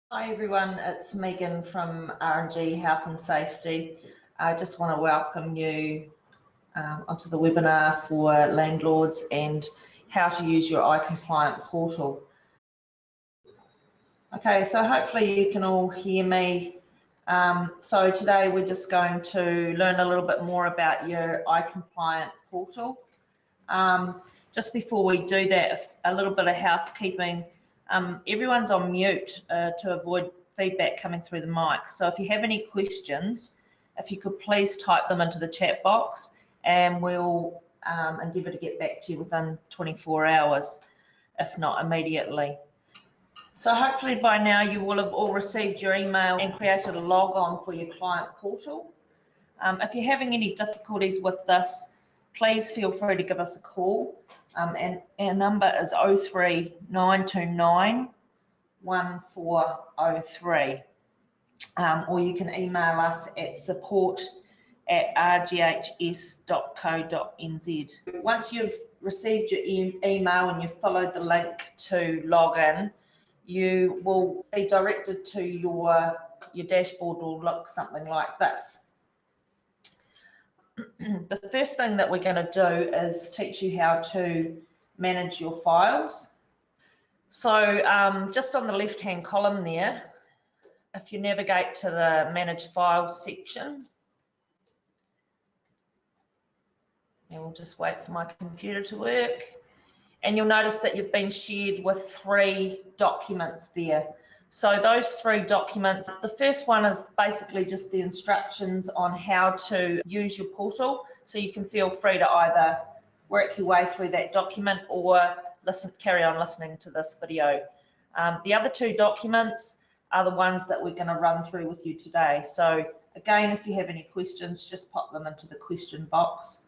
Hi everyone, it's Megan from R&G Health and Safety. I just want to welcome you onto the webinar for landlords and how to use your iCompliant portal. Okay, so hopefully you can all hear me. So today we're just going to learn a little bit more about your iCompliant portal. Just before we do that, a little bit of housekeeping. Everyone's on mute to avoid feedback coming through the mic. So if you have any questions, if you could please type them into the chat box and we'll endeavour to get back to you within 24 hours, if not immediately. So hopefully by now you will have all received your email and created a log on for your client portal. If you're having any difficulties with this, please feel free to give us a call. And our number is 03929 1403. Or you can email us at support@rghs.co.nz. Once you've received your email and you've followed the link to log in, you will be directed to your dashboard will look something like this. The first thing that we're going to do is teach you how to manage your files. So just on the left hand column there, if you navigate to the Manage Files section, and we'll just wait for my computer to work, and you'll notice that you've been shared with 3 documents there. So those 3 documents, the first one is basically just the instructions on how to use your portal. So you can feel free to either work your way through that document or carry on listening to this video. The other 2 documents are the ones that we're going to run through with you today. So again, if you have any questions, just pop them into the question box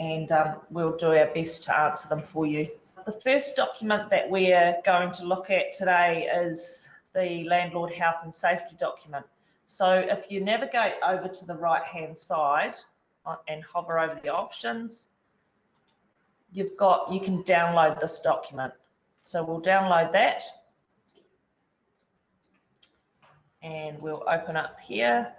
and we'll do our best to answer them for you. The first document that we're going to look at today is the Landlord Health and Safety document. So if you navigate over to the right hand side and hover over the options, you can download this document. So we'll download that and we'll open up here.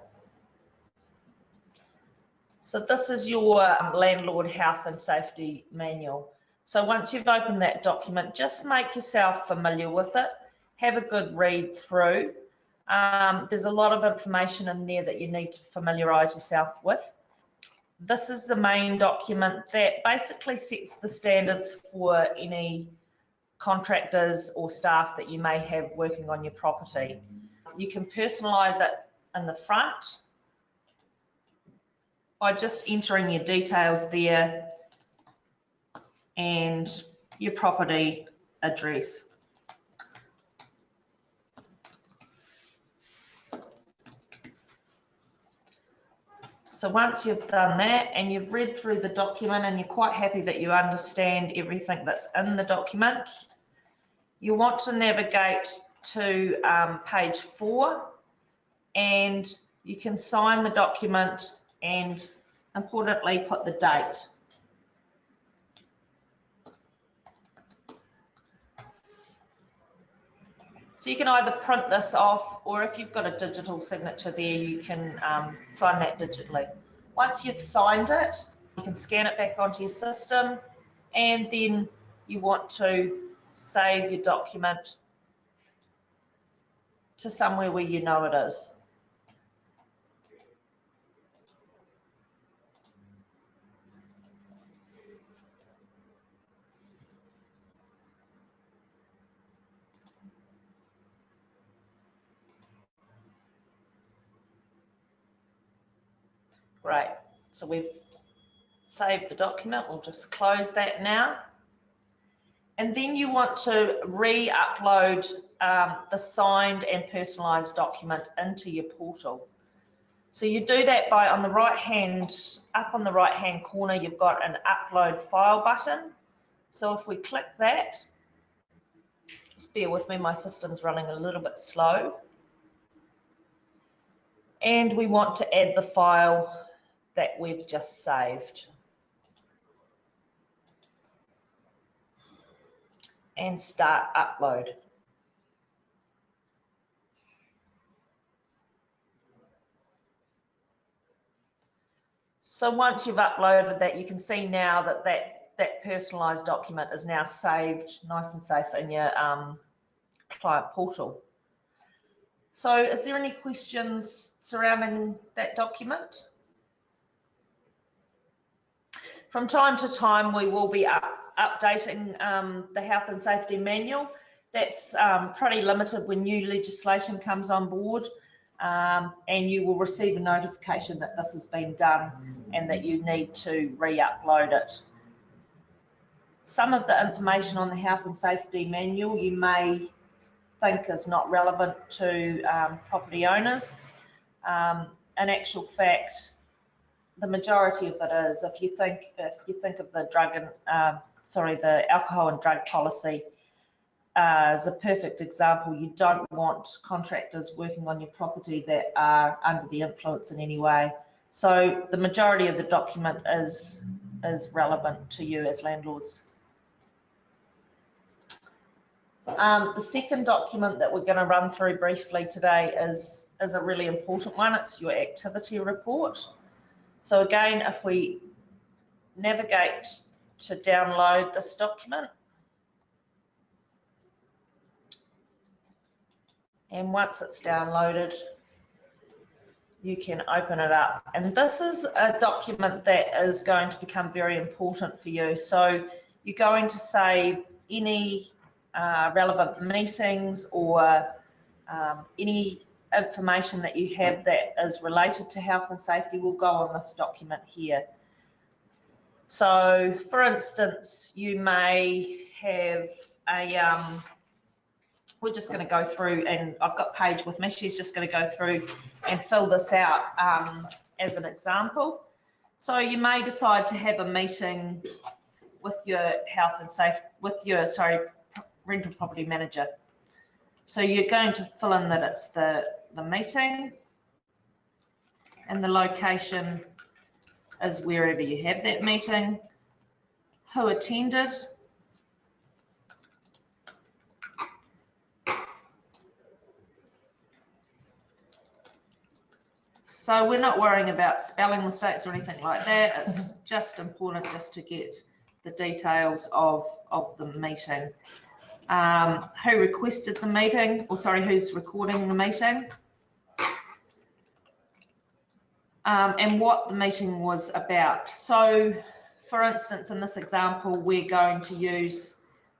So this is your Landlord Health and Safety manual. So once you've opened that document, just make yourself familiar with it. Have a good read through. There's a lot of information in there that you need to familiarise yourself with. This is the main document that basically sets the standards for any contractors or staff that you may have working on your property. You can personalise it in the front by just entering your details there and your property address. So once you've done that and you've read through the document and you're quite happy that you understand everything that's in the document, you want to navigate to page 4 and you can sign the document and importantly put the date. So you can either print this off, or if you've got a digital signature there, you can sign that digitally. Once you've signed it, you can scan it back onto your system, and then you want to save your document to somewhere where you know it is. Great, so we've saved the document. We'll just close that now. And then you want to re-upload the signed and personalised document into your portal. So you do that by up on the right hand corner, you've got an upload file button. So if we click that, just bear with me, my system's running a little bit slow. And we want to add the file that we've just saved. And start upload. So once you've uploaded that, you can see now that that personalised document is now saved nice and safe in your client portal. So is there any questions surrounding that document? From time to time, we will be updating the health and safety manual. That's pretty limited when new legislation comes on board, and you will receive a notification that this has been done and that you need to re-upload it. Some of the information on the health and safety manual you may think is not relevant to property owners. In actual fact, the majority of it is. If you think of the the alcohol and drug policy as a perfect example, you don't want contractors working on your property that are under the influence in any way. So the majority of the document is relevant to you as landlords. The second document that we're going to run through briefly today is a really important one. It's your activity report. So again, if we navigate to download this document, and once it's downloaded, you can open it up. And this is a document that is going to become very important for you. So you're going to save any relevant meetings or any information that you have that is related to health and safety will go on this document here. So for instance, you may have a, we're just going to go through, and I've got Paige with me, she's just going to go through and fill this out as an example. So you may decide to have a meeting with your health and safety, with your, rental property manager. So you're going to fill in that it's the meeting, and the location is wherever you have that meeting, who attended, so we're not worrying about spelling mistakes or anything like that. It's just important just to get the details of the meeting. Who requested the meeting, or sorry, who's recording the meeting, and what the meeting was about. So for instance, in this example, we're going to use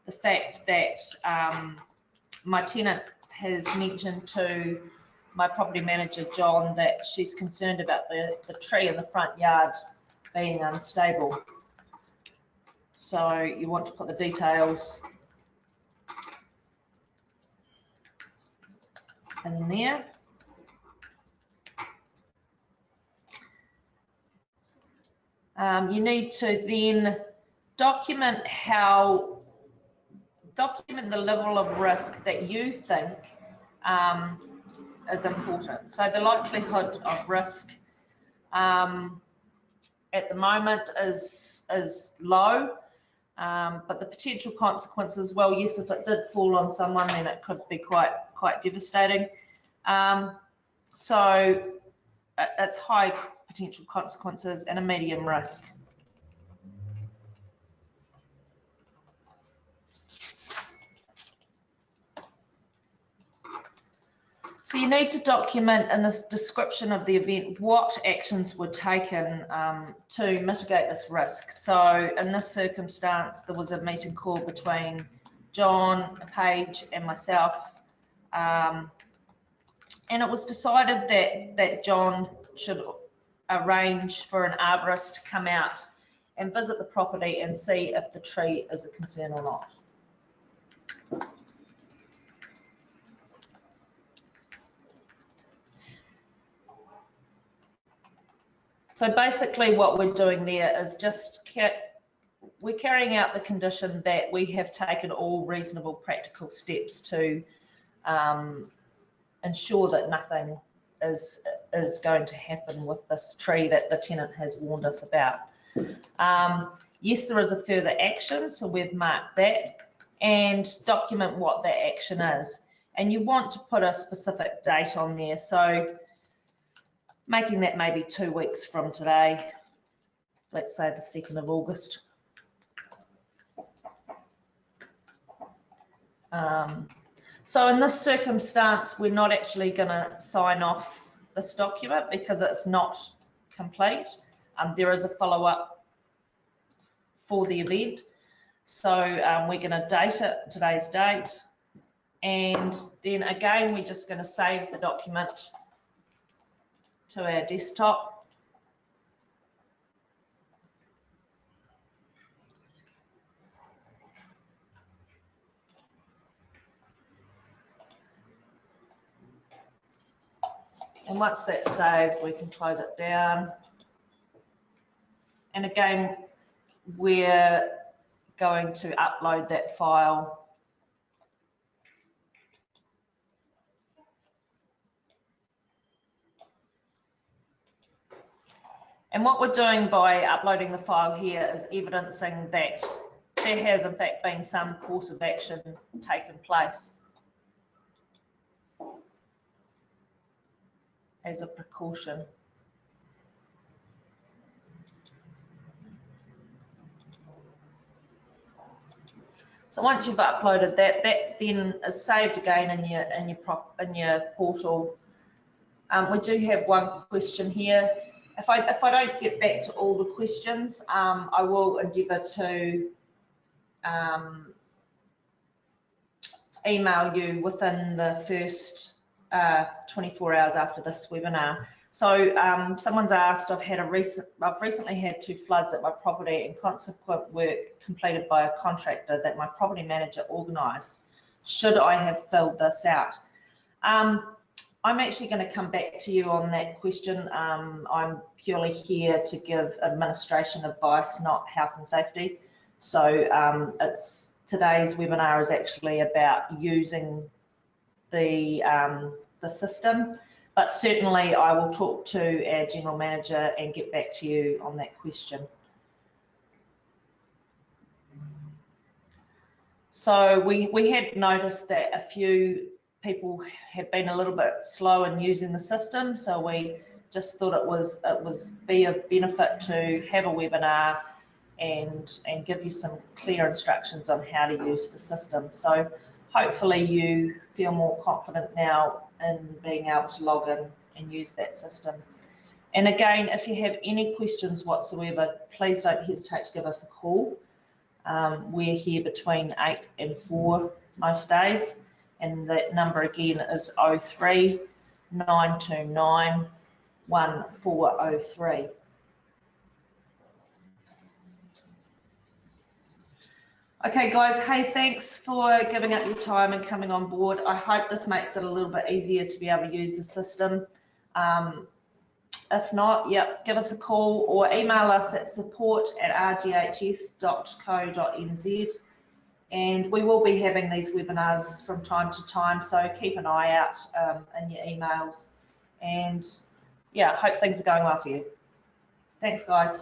the fact that my tenant has mentioned to my property manager, John, that she's concerned about the tree in the front yard being unstable. So you want to put the details in there. You need to then document the level of risk that you think is important. So the likelihood of risk at the moment is low, but the potential consequences, well, yes, if it did fall on someone, then it could be quite devastating. So it's high potential consequences and a medium risk. So you need to document in the description of the event what actions were taken to mitigate this risk. So in this circumstance, there was a meeting call between John, Paige, and myself, and it was decided that John should arrange for an arborist to come out and visit the property and see if the tree is a concern or not. So basically what we're doing there is just we're carrying out the condition that we have taken all reasonable practical steps to ensure that nothing is going to happen with this tree that the tenant has warned us about. Yes, there is a further action, so we've marked that, and document what that action is. And you want to put a specific date on there, so making that maybe 2 weeks from today. let's say the 2nd of August. So in this circumstance, we're not actually going to sign off this document because it's not complete. There is a follow-up for the event. So we're going to date it, today's date, and then again, we're just going to save the document to our desktop. And once that's saved, we can close it down. And again, we're going to upload that file and what we're doing by uploading the file here is evidencing that there has in fact been some course of action taken place as a precaution. So once you've uploaded that, that then is saved again in your portal. We do have one question here. If I don't get back to all the questions, I will endeavour to email you within the first 24 hours after this webinar. So someone's asked, I've recently had 2 floods at my property and consequent work completed by a contractor that my property manager organised. Should I have filled this out? I'm actually going to come back to you on that question. I'm purely here to give administration advice, not health and safety. So today's webinar is actually about using the system. But certainly I will talk to our general manager and get back to you on that question. So we had noticed that a few people have been a little bit slow in using the system, so we just thought it was be of benefit to have a webinar and give you some clear instructions on how to use the system. So hopefully you feel more confident now in being able to log in and use that system. And again, if you have any questions whatsoever, please don't hesitate to give us a call. We're here between 8 and 4 most days, and that number again is 03 929 1403. Okay guys, hey, thanks for giving up your time and coming on board. I hope this makes it a little bit easier to be able to use the system. If not, yep, give us a call or email us at support@rghs.co.nz, and we will be having these webinars from time to time, so keep an eye out in your emails, and yeah, hope things are going well for you. Thanks guys.